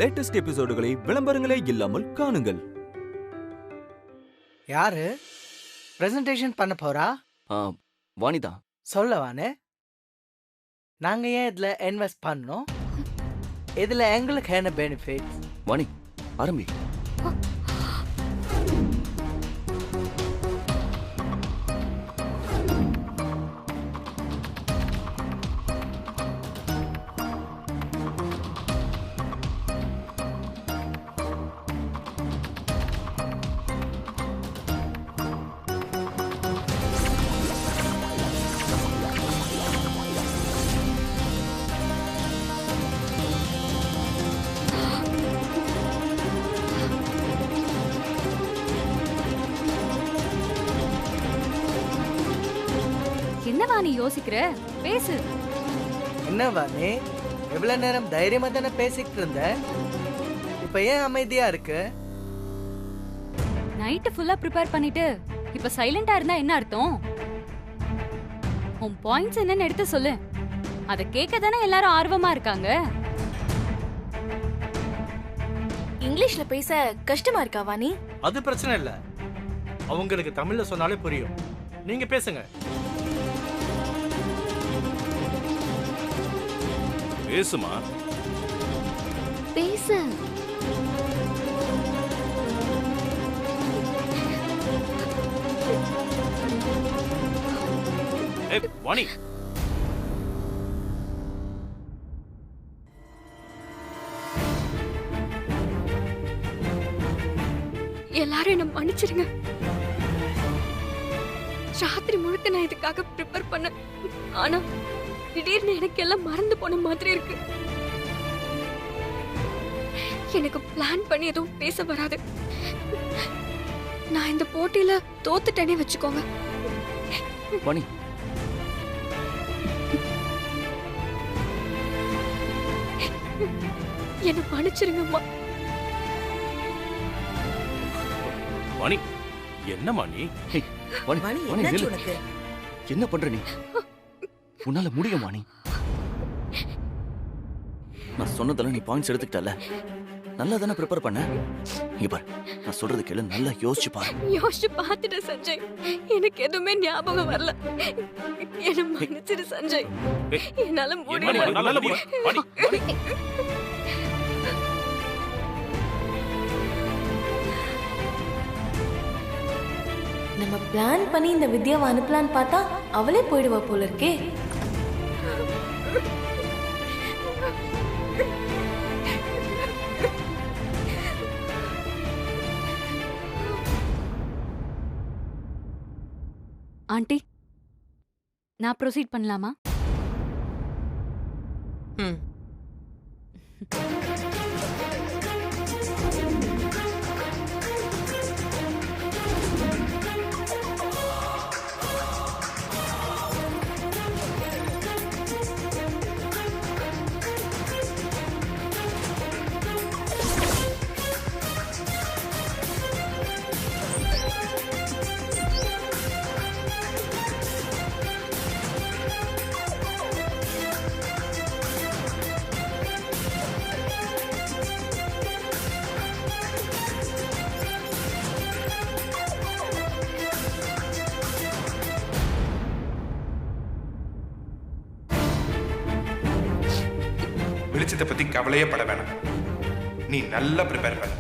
Latest எபிசோடுகளை விளம்பரங்களே இல்லாமல் காணுங்கள். யாரு பிரசன்டேஷன் பண்ண போறா? வாணிதா. சொல்லவானே, நாங்க ஏன் இதுல இன்வெஸ்ட் பண்ணோம்? இதுல எங்களுக்கு என்ன பெனிஃபிட்? வாணி, ஆரம்பி. என்னவா நீ யோசிக்கிற? பேசு. என்னவா நீ எவ்வளவு நேரம் தைரியமா தானே பேசிக்கிட்டு இருந்த, இப்ப ஏன் அமைதியா இருக்கு? நைட் ஃபுல்லா ப்ரிப்பேர் பண்ணிட்டு இப்ப சைலண்டா இருந்தா என்ன அர்த்தம்? உன் பாயிண்ட்ஸ் என்னன்னு எடுத்து சொல்லு. அத கேட்க தானே எல்லாரும் ஆர்வமா இருக்காங்க. இங்கிலீஷ்ல பேச கஷ்டமா இருக்கா வாணி? அது பிரச்சனை இல்ல, அவங்களுக்கு தமிழ்ல சொன்னாலே புரியும். நீங்க பேசுங்க. பேசுமா. பேசு. வாணி, எல்லாரும் என்ன மன்னிச்சிருங்க. ராத்திரி முழுக்க நான் இதுக்காக ப்ரிப்பேர் பண்ண, ஆனா திடீர்னு எனக்கு எல்லாம் மறந்து போன மாதிரி இருக்கு. எனக்கு பிளான் பண்ணி எதுவும் பேச வராது. நான் இந்த போட்டியில தோத்துட்டேனே வச்சுக்கோங்க. வாணி, என்ன மன்னிச்சிருங்கம்மா. வாணி, என்னம்மா நீ? வாணி, வாணி, நில்லு. என்ன பண்ற நீ? உன்னால முடியும் வாணி. நான் சொன்னதெல்லாம் நீ பாயிண்ட்ஸ் எடுத்துக்கிட்டல, நல்லா தானே ப்ரிப்பேர் பண்ண. இங்க பாரு, நான் சொல்றது கேளு, நல்லா யோசிச்சு பாரு. யோசிச்சு பார்த்துட்டு சஞ்சய், எனக்கு எதுவுமே ஞாபகம் வரல. என்ன மன்னிச்சிரு சஞ்சய், என்னால முடியல. நம்ம பிளான் பண்ணி இந்த வித்யாவை அனுப்பலான்னு பார்த்தா அவளே போயிடுவா போல இருக்கே. ஆண்டி, நான் ப்ரொசீட் பண்ணலாமா? வெளிச்சத்தை பத்தி கவலையே பட வேணாம், நீ நல்லா ப்ரிப்பேர் பண்ண.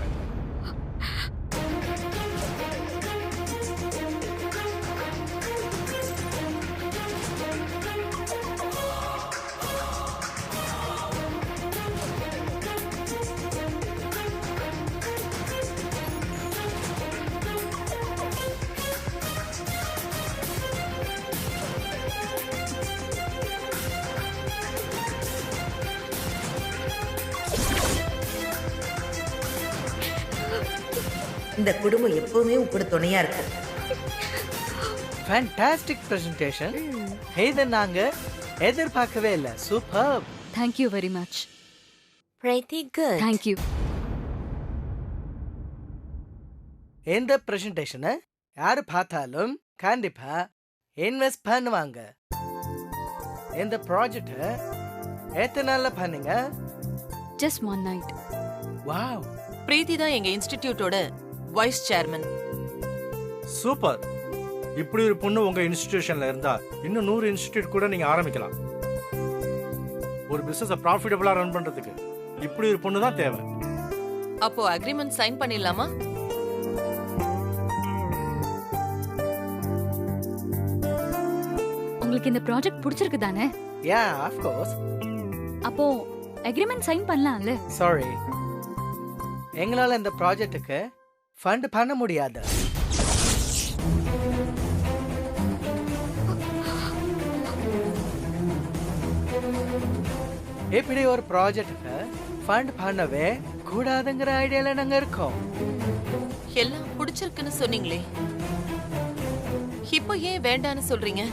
இந்த குடும்பம் எப்பவுமே உங்க துணையா இருக்கும். Fantastic presentation. இதை நாங்க எதிர்பார்க்கவே இல்லை. Super. Thank you very much. Pretty good. Thank you. இந்த பிரசன்டேஷனை யாரு பார்த்தாலும் கண்டிப்பா இன்வெஸ்ட் பண்ணுவாங்க. இந்த ப்ராஜெக்ட் எத்தனை நாள்ல பண்ணுங்க? Just one night. வாவ், பிரீத்தி தான் எங்க இன்ஸ்டிடியூட்டோட வைஸ் சேர்மன். சூப்பர். இப்படி ஒரு பொண்ணு உங்க இன்ஸ்டிடியூஷன்ல இருந்தா இன்னும் 100 இன்ஸ்டிடியூட் கூட நீங்க ஆரம்பிக்கலாம். ஒரு பிசினஸ் ப்ராஃபிட்டபிளா ரன் பண்றதுக்கு இப்படி ஒரு பொண்ணு தான் தேவை. அப்போ அக்ரிமெண்ட் சைன் பண்ணிடலாமா? உங்களுக்கு இந்த ப்ராஜெக்ட் பிடிச்சிருக்கு தானே? யா, ஆஃப் கோர்ஸ். அப்போ அக்ரிமெண்ட் சைன் பண்ணலாம்ல? சாரி, எங்களால இந்த ப்ராஜெக்ட்டுக்கு ஃபண்ட் பண்ண முடியாது. இப்படி ஒரு ப்ராஜெக்ட்டுக்கு ஃபண்ட் பண்ணவே கூடாதுங்கிற ஐடியால நாங்க இருக்கோம். எல்லாம் பிடிச்சிருக்குன்னு சொன்னீங்களே, இப்போ ஏன் வேண்டான்னு சொல்றீங்க?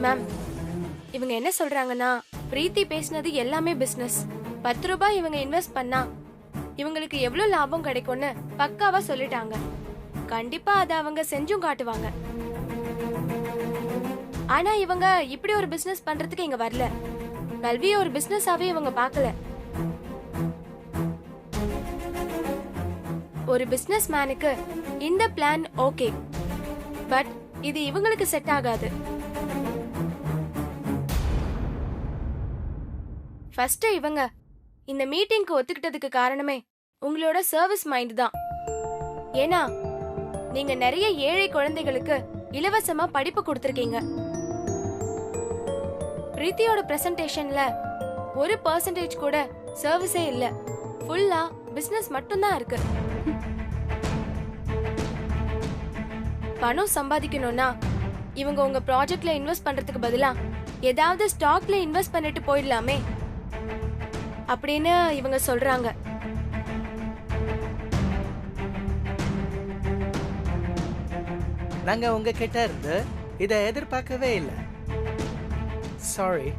மேம், இவங்க என்ன சொல்றாங்கன்னா பிரீத்தி பேசினது எல்லாமே பிசினஸ். 10 ரூபாய் இவங்க இன்வெஸ்ட் பண்ணா இவங்களுக்கு எவ்வளவு லாபம் கிடைக்கும்னு பக்காவா சொல்லிட்டாங்க. கண்டிப்பா அதை அவங்க செஞ்சும் காட்டுவாங்க. ஆனா இவங்க இப்படி ஒரு பிசினஸ் பண்றதுக்கு இங்க வரல. கல்வியை ஒரு பிசினஸாவே இவங்க பார்க்கல. ஒரு பிசினஸ் மேனுக்கு இந்த பிளான் ஓகே, பட் இது இவங்களுக்கு செட் ஆகாது. ஃபர்ஸ்ட் இவங்க இந்த மீட்டிங்க்கு ஒத்துக்கிட்டதுக்கு காரணமே உங்களோட சர்வீஸ் மைண்ட் தான். ஏன்னா நீங்க நிறைய ஏழை குழந்தைகளுக்கு இலவசமா படிப்பு கொடுத்திருக்கீங்க. பிரீத்தியோட பிரசன்டேஷன்ல 1% கூட சர்வீஸே இல்ல. ஃபுல்லா பிசினஸ் மட்டும்தான் இருக்கு. பணம் சம்பாதிக்கணும்னா இவங்க உங்க ப்ராஜெக்ட்ல இன்வெஸ்ட் பண்றதுக்கு பதிலா ஏதாவது ஸ்டாக்ல இன்வெஸ்ட் பண்ணிட்டு போயிடலாமே அப்படின்னு இவங்க சொல்றாங்க. நாங்க உங்ககிட்ட இருந்து இதை எதிர்பார்க்கவே இல்லை. சாரி.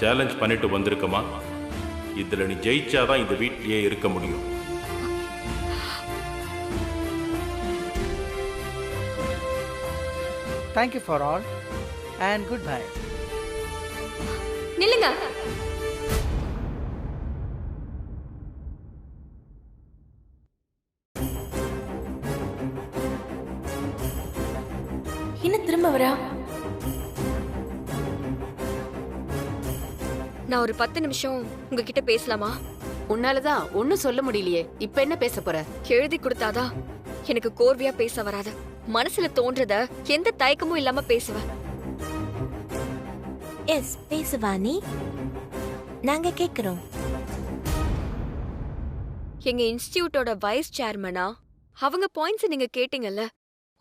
சேலஞ்ச் பண்ணிட்டு வந்திருக்கமா? இதுல நீ ஜெயிச்சாதான் இந்த வீட்லயே இருக்க முடியும். Thank you for all and goodbye. நில்லுங்க. என்ன திரும்ப வரா? நான் ஒரு 10 நிமிஷம் உங்ககிட்ட பேசலாமா? உன்னாலதான் ஒன்னும் சொல்ல முடியலையே, இப்ப என்ன பேச போற? எழுதி கொடுத்தாதான் எனக்கு கோர்வையா பேச வராது. மனசுல தோன்றத எந்த தயக்கமும் இல்லாம பேசுவேன். எஸ், பேசுவானி, நாங்க கேக்குறோம். எங்க இன்ஸ்டிடியூட்டோட வைஸ் சேர்மனா அவங்க பாயிண்ட்ஸ் நீங்க கேட்டீங்கல்ல.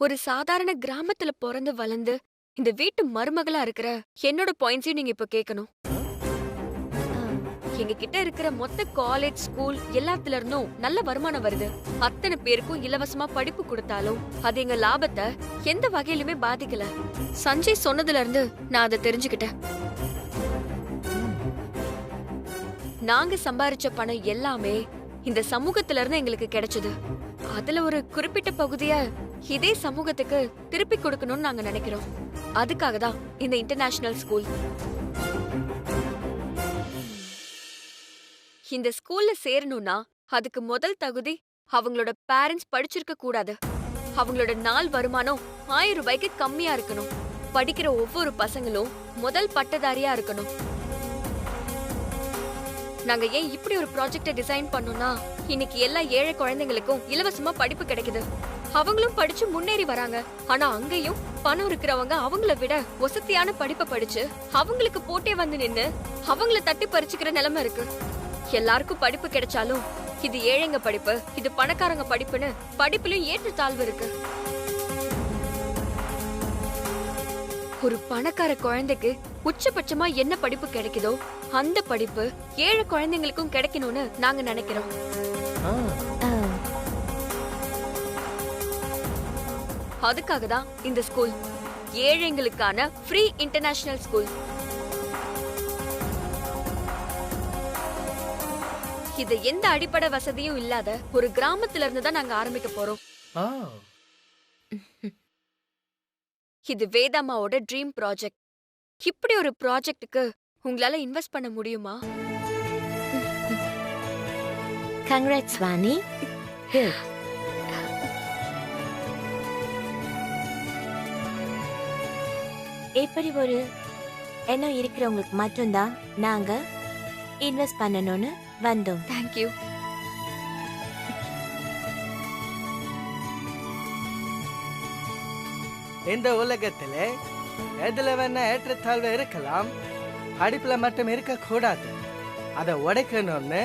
ஒரு சாதாரண கிராமத்துல பிறந்து வளர்ந்து இந்த வீட்டு மருமகளா இருக்கிற என்னோட பாயிண்ட்ஸையும் நீங்க இப்ப கேட்கணும். எங்க கிட்ட இருக்கிற மொத்த காலேஜ், ஸ்கூல் எல்லாத்துல இருந்தும் நல்ல வருமானம் வருது. அத்தனை பேருக்கும் இலவசமா படிப்பு கொடுத்தாலும் அது எங்க லாபத்தை எந்த வகையிலுமே பாதிக்கல. சஞ்சய் சொன்னதுல இருந்து நான் அதை தெரிஞ்சுக்கிட்டேன். நாங்க சம்பாரிச்ச பணம் எல்லாமே இந்த சமூகத்துல இருந்து எங்களுக்கு கிடைச்சது. அதுல ஒரு குறிப்பிட்ட பகுதிய இதே சமூகத்துக்கு திருப்பி கொடுக்கணும்னு நாங்க நினைக்கிறோம். அதுக்காக தான் இந்த இன்டர்நேஷனல் ஸ்கூல். இந்த ஸ்கூல்ல சேரணும்னா அதுக்கு முதல் தகுதி அவங்களோட பேரண்ட்ஸ் படிச்சிருக்க கூடாது. அவங்களோட நாள் வருமானம் 1000 ரூபாய்க்கு கம்மியா இருக்கணும். படிக்கிற ஒவ்வொரு பசங்களும் முதல் பட்டதாரியா இருக்கணும். நாங்க ஏன் இப்படி ஒரு ப்ராஜெக்ட டிசைன் பண்ணோம்னா, இன்னைக்கு எல்லா ஏழை குழந்தைங்களுக்கும் இலவசமா படிப்பு கிடைக்குது. அவங்களும் படிச்சு முன்னேறி வராங்க. ஆனா அங்கேயும் பணம் இருக்கிறவங்க அவங்கள விட வசதியான படிப்பை படிச்சு அவங்களுக்கு போட்டே வந்து நின்னு அவங்கள தட்டி பறிச்சுக்கிற நிலைமை இருக்கு. எல்லாருக்கும் படிப்பு கிடைச்சாலும் இது ஏழைங்க படிப்பு, இது பணக்காரங்க படிப்புன்னு படிப்புலயும் ஏற்றத்தாழ்வு இருக்கு. ஒரு பணக்கார குழந்தைக்கு உச்சபட்சமா என்ன படிப்பு கிடைக்குதோ அந்த படிப்பு ஏழை குழந்தைங்களுக்கும் கிடைக்கணும்னு நாங்க நினைக்கிறோம். அதுக்காக தான் இந்த ஸ்கூல் ஏழைங்களுக்கான ஃப்ரீ இன்டர்நேஷனல் ஸ்கூல். இது எந்த அடிப்படை வசதியும் இல்லாத ஒரு கிராமத்துல இருந்து தான் நாங்க ஆரம்பிக்க போறோம். இது வேதாமாவோட ட்ரீம் ப்ராஜெக்ட். இப்படி ஒரு ப்ராஜெக்ட்டுக்கு உங்களால இன்வெஸ்ட் பண்ண முடியுமா? கங்க்ராட்ஸ் வாணி. குட். எப்படி ஒரு எண்ணம் இருக்கிறவங்களுக்கு மட்டும்தான் நாங்க இன்வெஸ்ட் பண்ணணும்னு வந்தோம். தேங்க்யூ. இந்த உலகத்துல எதுல வேணா ஏற்றத்தாழ்வு இருக்கலாம், படிப்புல மட்டும் இருக்க கூடாது. அதை உடைக்கணும்னு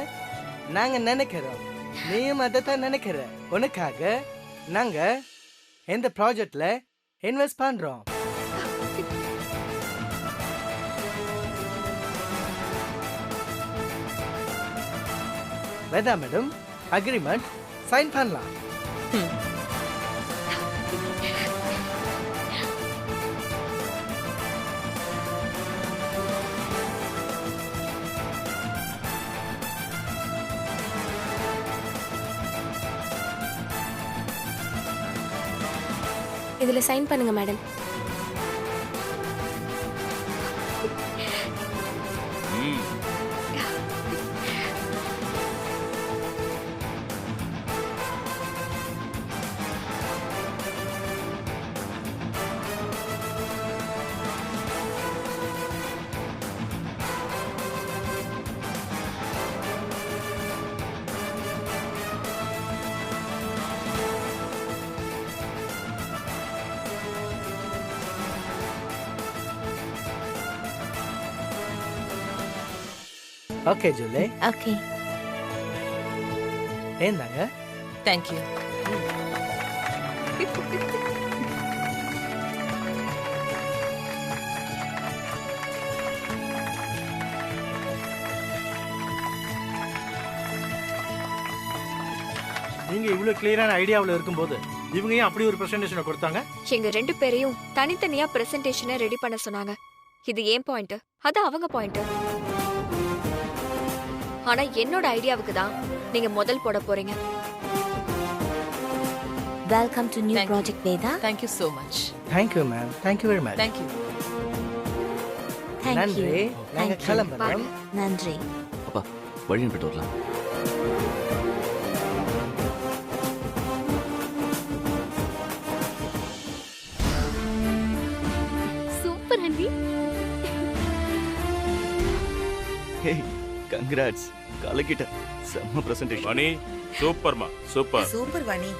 நாங்க நினைக்கிறோம். நீயும் அதைத்தான் நினைக்கிற. உனக்காக நாங்க இந்த ப்ராஜெக்ட்ல இன்வெஸ்ட் பண்றோம். வேதா மேடம், அக்ரிமெண்ட் சைன் பண்ணலாம். இதுல சைன் பண்ணுங்க மேடம். Okay July. ஓகே. ஏந்தாங்க. தேங்க்யூ. நீங்க இவ்வளவு கிளியரான ஐடியாவில் இருக்கும்போது இவங்க ஏன் அப்படி ஒரு பிரசன்டேஷனை கொடுத்தாங்க? எங்க 2 பேரையும் தனித்தனியா பிரசன்டேஷனை ரெடி பண்ண சொன்னாங்க. இது ஏன் பாயிண்ட், அது அவங்க பாயிண்ட். ஆனா என்னோட ஐடியாவுக்கு தான் நீங்க முதல் போட போறீங்க. Welcome to new project Veda. Thank you so much. Thank you ma'am. Thank you very much. Thank you. நன்றி. நாங்க கிளம்புறோம். நன்றி. அப்பா வழி அனுப்பிட்டு வரலாம். Super aunty. Hey congrats. கலக்கிட்ட. செம்ம பிரசன்டேஷன். வாணி சூப்பர்மா. சூப்பர். சூப்பர் வாணி.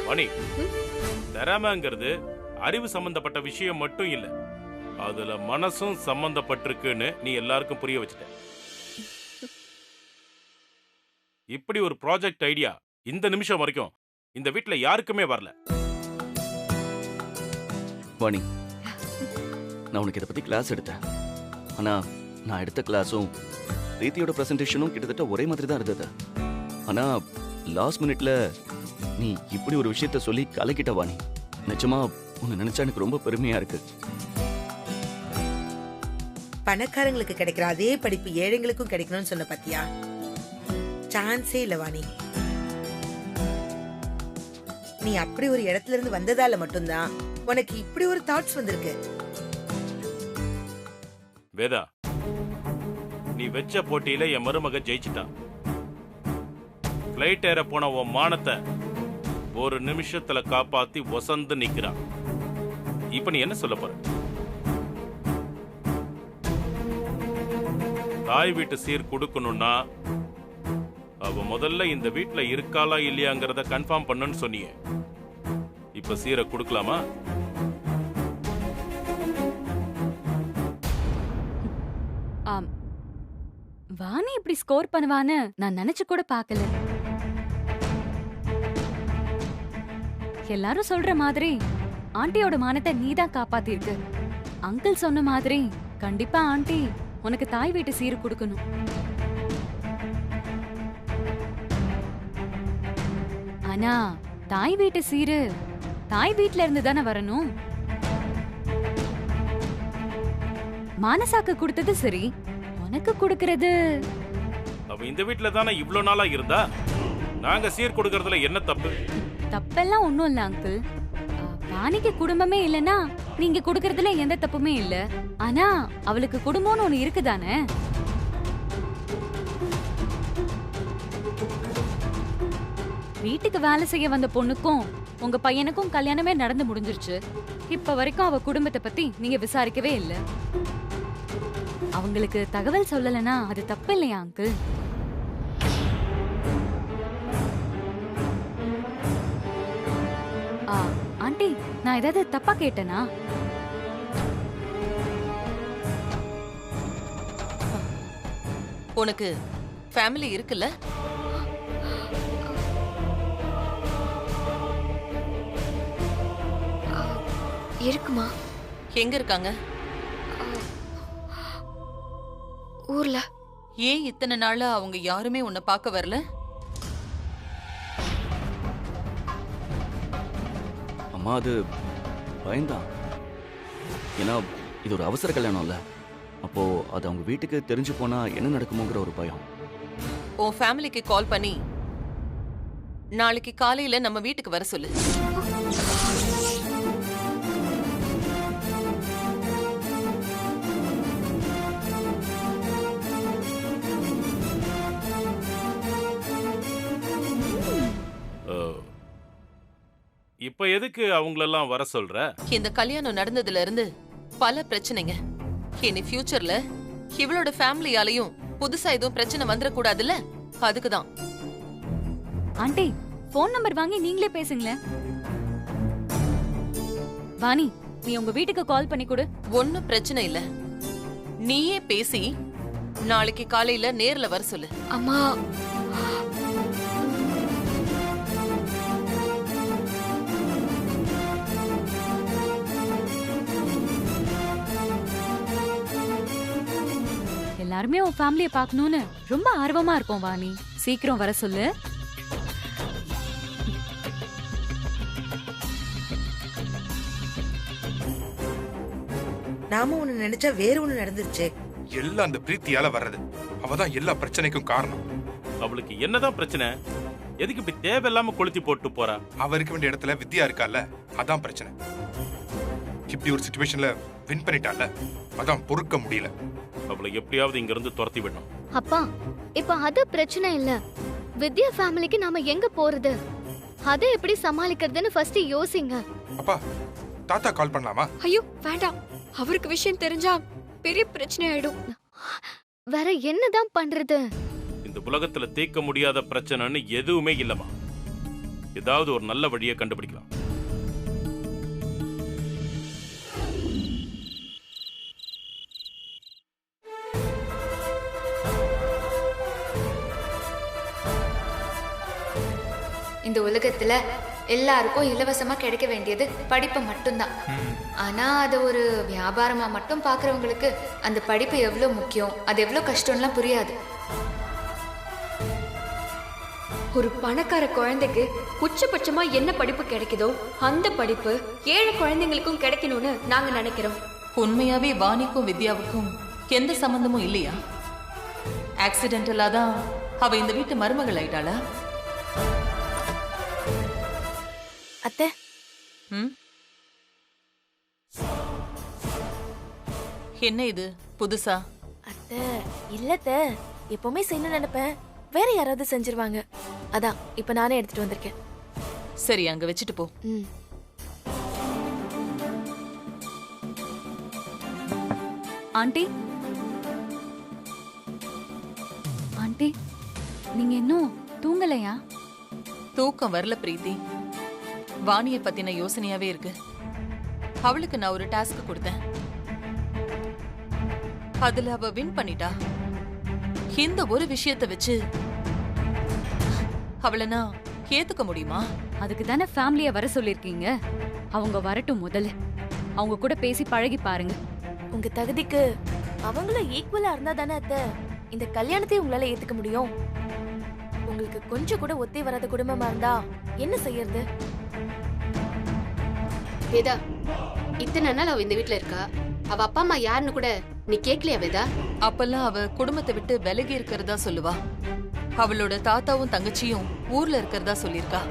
வாணி, திறமைங்கிறது அறிவு சம்பந்தப்பட்ட விஷயம் மட்டும் இல்ல, அதுல மனசும் சம்பந்தப்பட்டிருக்குன்னு நீ எல்லாருக்கும் புரிய வச்சுட்ட. இப்படி ஒரு ப்ராஜெக்ட் ஐடியா இந்த நிமிஷம் வரைக்கும் இந்த வீட்ல யாருக்குமே வரல. வாணி, நான் உனக்கு இதை பத்தி கிளாஸ் எடுத்தேன். ஆனா நான் எடுத்த கிளாஸும் ரீதியோட பிரசன்டேஷனும் கிட்டத்தட்ட ஒரே மாதிரி தான் இருந்தது. ஆனா லாஸ்ட் மினிட்ல நீ இப்படி ஒரு விஷயத்த சொல்லி கலக்கிட்ட வாணி. நிஜமா உன்னை நினைச்சா எனக்கு ரொம்ப பெருமையா இருக்கு. பணக்காரங்களுக்கு கிடைக்கிற அதே படிப்பு ஏழைங்களுக்கும் கிடைக்கணும்னு சொன்ன பாத்தியா? சான்ஸே இல்ல வாணி. நீ அப்படி ஒரு இடத்துல இருந்து வந்ததால மட்டும்தான் உனக்கு இப்படி ஒரு தாட்ஸ் வந்திருக்கு. வேதா, நீ வெச்ச போட்டியில என் மருமக ஜெயிச்சிட்டான். பிளைட் ஏற போன உன் மானத்தை ஒரு நிமிஷத்துல காப்பாத்தி வசந்து நிக்கிறான். இப்ப நீ என்ன சொல்ல போற? தாய் வீட்டு சீர் கொடுக்கணும்னா அவ முதல்ல இந்த வீட்டுல இருக்காளா இல்லையாங்கிறத கன்ஃபார்ம் பண்ணுன்னு சொன்னியே. இப்ப சீரை கொடுக்கலாமா? வாணி இப்படி ஸ்கோர் பண்ணுவான்னு நான் நினைச்சு கூட பார்க்கல. எல்லாரும் சொல்ற மாதிரி ஆண்டியோட மானத்தை நீதான் காப்பாத்திருக்கு. அங்கிள் சொன்ன மாதிரி கண்டிப்பா ஆண்டி உனக்கு தாய் வீட்டு சீரு கொடுக்கணும். ஆனா தாய் வீட்டு சீரு தாய் வீட்ல இருந்து தானே வரணும். மானசாக்கு கொடுத்தது சரி, உனக்கு கொடுக்கறது அவ இந்த வீட்ல தானே இவ்ளோ நாளா இருந்தா. நாங்க சீர் கொடுக்கறதுல என்ன தப்பு? தப்பெல்லாம் ஒண்ணும் இல்ல அங்கிள். வாணிக்கு குடும்பமே இல்லனா நீங்க கொடுக்கறதுல எந்த தப்புமே இல்ல. ஆனா அவளுக்கு குடும்பம்னு ஒண்ணு இருக்குதானே. வீட்டுக்கு வேலை செய்ய வந்த பொண்ணுக்கும் உங்க பையனுக்கும் கல்யாணமே நடந்து முடிஞ்சிருச்சு. இப்ப வரைக்கும் அவ குடும்பத்தை பத்தி நீங்க விசாரிக்கவே இல்ல. அவங்களுக்கு தகவல் சொல்லலனா அது தப்பு இல்லையா அங்கிள்? ஆண்டி, நான் ஏதாவது தப்பா கேட்டேனா? உனக்கு ஃபேமிலி இருக்குல்ல? இருக்குமா? எங்க இருக்காங்க? ஊர்ல. ஏன் இத்தனை நாளா அவங்க யாருமே உன்னை பார்க்க வரல? அம்மா அது பயந்தான். ஏன்னா இது ஒரு அவசர கல்யாணம்ல. அப்போ அது அவங்க வீட்டுக்கு தெரிஞ்சு போனா என்ன நடக்குமோங்கிற ஒரு பயம். உன் ஃபேமிலிக்கு கால் பண்ணி நாளைக்கு காலையில நம்ம வீட்டுக்கு வர சொல்லு. இப்ப எதுக்கு அவங்களெல்லாம் வர சொல்ற? இந்த கல்யாணம் நடந்ததுல இருந்து பல பிரச்சனைங்க. இனி ஃபியூச்சர்ல இவளோட ஃபேமிலியாலையும் புதுசா எதுவும் பிரச்சனை வந்துடக்கூடாதுல்ல, அதுக்குதான். ஆண்டி, போன் நம்பர் வாங்கி நீங்களே பேசுங்களேன். வாணி, நீ உங்க வீட்டுக்கு கால் பண்ணி கொடு. ஒன்னும் பிரச்சனை இல்ல, நீயே பேசி நாளைக்கு காலையில நேர்ல வர சொல்லு. அம்மா, எல்லாருமே உன் ஃபேமிலியை பார்க்கணும்னு ரொம்ப ஆர்வமா இருப்போம் வாணி. சீக்கிரம் வர சொல்லு. நாம ஒண்ணு நினைச்சா வேற ஒண்ணு நடந்துருச்சு. எல்லாம் அந்த பிரீத்தியால வர்றது. அவதான் எல்லா பிரச்சனைக்கும் காரணம். அவளுக்கு என்னதான் பிரச்சனை? எதுக்கு இப்படி தேவையில்லாம கொளுத்தி போட்டு போறா? அவ இருக்க வேண்டிய இடத்துல வித்யா இருக்கால, அதான் பிரச்சனை. இப்படி ஒரு சிச்சுவேஷன்ல வின் பண்ணிட்டால, அதான் பொறுக்க முடியல. அவளை எப்படியாவது இங்க இருந்து துரத்தி விடணும். அப்பா, இப்ப அது பிரச்சனை இல்ல. வித்யா ஃபேமிலிக்கு நாம எங்க போறது, அதை எப்படி சமாளிக்கிறதுன்னு ஃபர்ஸ்ட் யோசிங்க. அப்பா, தாத்தா கால் பண்ணலாமா? ஐயோ வேண்டாம், அவருக்கு விஷயம் தெரிஞ்சா பெரிய பிரச்சனை ஆயிடும். வேற என்னதான் பண்றது? இந்த உலகத்துல தீர்க்க முடியாத பிரச்சனைன்னு எதுவுமே இல்லமா. ஏதாவது ஒரு நல்ல வழியை கண்டுபிடிக்கலாம். இந்த உலகத்துல எல்லாருக்கும் இலவசமா கிடைக்க வேண்டியது படிப்பு மட்டும்தான். ஆனா அது ஒரு வியாபாரமா மட்டும் பாக்குறவங்களுக்கு அந்த படிப்பு எவ்வளவு முக்கியம், அது எவ்வளவு கஷ்டம்லாம் புரியாது. ஒரு பணக்கார குழந்தைக்கு உச்சபட்சமா என்ன படிப்பு கிடைக்குதோ அந்த படிப்பு ஏழை குழந்தைங்களுக்கும் கிடைக்கணும்னு நாங்க நினைக்கிறோம். உண்மையாவே வாணிக்கும் வித்யாவுக்கும் எந்த சம்பந்தமும் இல்லையா? ஆக்சிடென்டலா தான் அவ இந்த வீட்டு மருமகள் ஆயிட்டாளா? அத்தை, என்ன இது புதுசா? அத்தை இல்லத்த, எப்பவுமே செய்யணும்னு நினைப்பேன், வேற யாராவது செஞ்சிருவாங்க. அதான் இப்ப நானே எடுத்துட்டு வந்திருக்கேன். சரி, அங்க வச்சுட்டு போ. ஆண்டி, ஆண்டி, நீங்க இன்னும் தூங்கலையா? தூக்கம் வரல பிரீத்தி. வாணிய பத்தின யோசனையாவே இருக்கு. அவளுக்கு நான் ஒரு டாஸ்க் கொடுத்தேன், அதுல அவ வின் பண்ணிட்டா. இந்த ஒரு விஷயத்தை வச்சு அவளை நான் ஏத்துக்க முடியுமா? அதுக்கு தானே ஃபேமிலிய வர சொல்லிருக்கீங்க. அவங்க வரட்டும், முதல்ல அவங்க கூட பேசி பழகி பாருங்க. உங்க தகுதிக்கு அவங்களும் ஈக்குவலா இருந்தா தானே அத்தை இந்த கல்யாணத்தை உங்களால ஏத்துக்க முடியும். உங்களுக்கு கொஞ்சம் கூட ஒத்தே வராத குடும்பமா இருந்தா என்ன செய்யறது? வேதா, இத்தனை நாள் அவ இந்த வீட்ல இருக்கா. அவ அப்பா அம்மா யாருன்னு கூட நீ கேக்கலையா வேதா? அப்பெல்லாம் அவ குடும்பத்தை விட்டு விலகி இருக்கிறதா சொல்லுவா. அவளோட தாத்தாவும் தங்கச்சியும் ஊர்ல இருக்கிறதா சொல்லிருக்கா.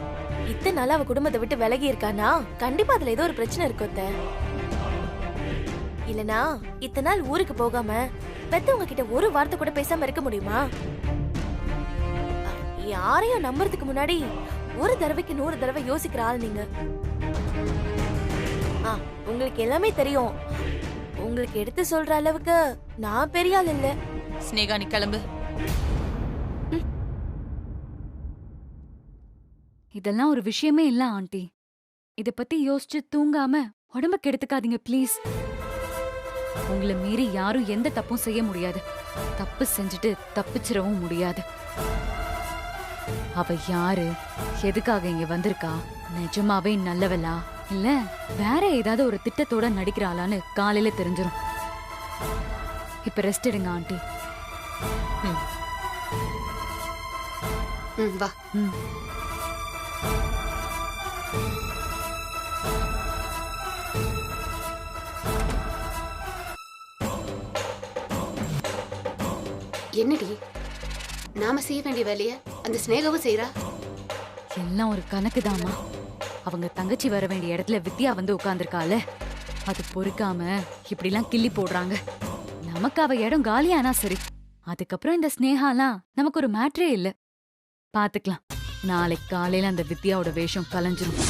இத்தனை நாள் அவ குடும்பத்தை விட்டு விலகி இருக்கானா கண்டிப்பா அதுல ஏதோ ஒரு பிரச்சனை இருக்கும் அத்தை. இல்லனா இத்தனை நாள் ஊருக்கு போகாம பெத்தவங்க கிட்ட ஒரு வார்த்தை கூட பேசாம இருக்க முடியுமா? யாரையும் நம்புறதுக்கு முன்னாடி ஒரு தடவைக்கு 100 தடவை யோசிக்கிற ஆள் நீங்க. உங்களுக்கு எல்லாமே தெரியும். உங்களுக்கு எடுத்து சொல்ற அளவுக்கு நான் பெரிய ஆள் இல்ல. ஸ்னேகா, நீ கிளம்பு. இதெல்லாம் ஒரு விஷயமே இல்ல ஆண்டி. இத பத்தி யோசிச்சு தூங்காம உடம்ப கெடுத்துக்காதீங்க ப்ளீஸ். உங்களை மீறி யாரும் எந்த தப்பும் செய்ய முடியாது. தப்பு செஞ்சுட்டு தப்பிச்சிடவும் முடியாது. அவ யாரு, எதுக்காக இங்க வந்திருக்கா, நிஜமாவே நல்லவளா இல்ல வேற ஏதாவது ஒரு திட்டத்தோட நடிக்கிறாளான்னு காலையில தெரிஞ்சிரும். இப்ப ரெஸ்ட் எடுங்க ஆண்டி. வா. என்னடி நாம செய்ய வேண்டிய வேலைய அந்த ஸ்னேகாவும் செய்யறா? எல்லாம் ஒரு கணக்குதாமா. அவங்க தங்கச்சி வர வேண்டிய இடத்துல வித்யா வந்து உட்கார்ந்துருக்கால, அது பொறுக்காம இப்படிலாம் கிள்ளி போடுறாங்க. நமக்கு அவ இடம் காலியானா சரி, அதுக்கப்புறம் இந்த ஸ்னேகாலாம் நமக்கு ஒரு மேட்ரே இல்ல. பாத்துக்கலாம். நாளைக்கு காலையில அந்த வித்யாவோட வேஷம் கலைஞ்சிரும்.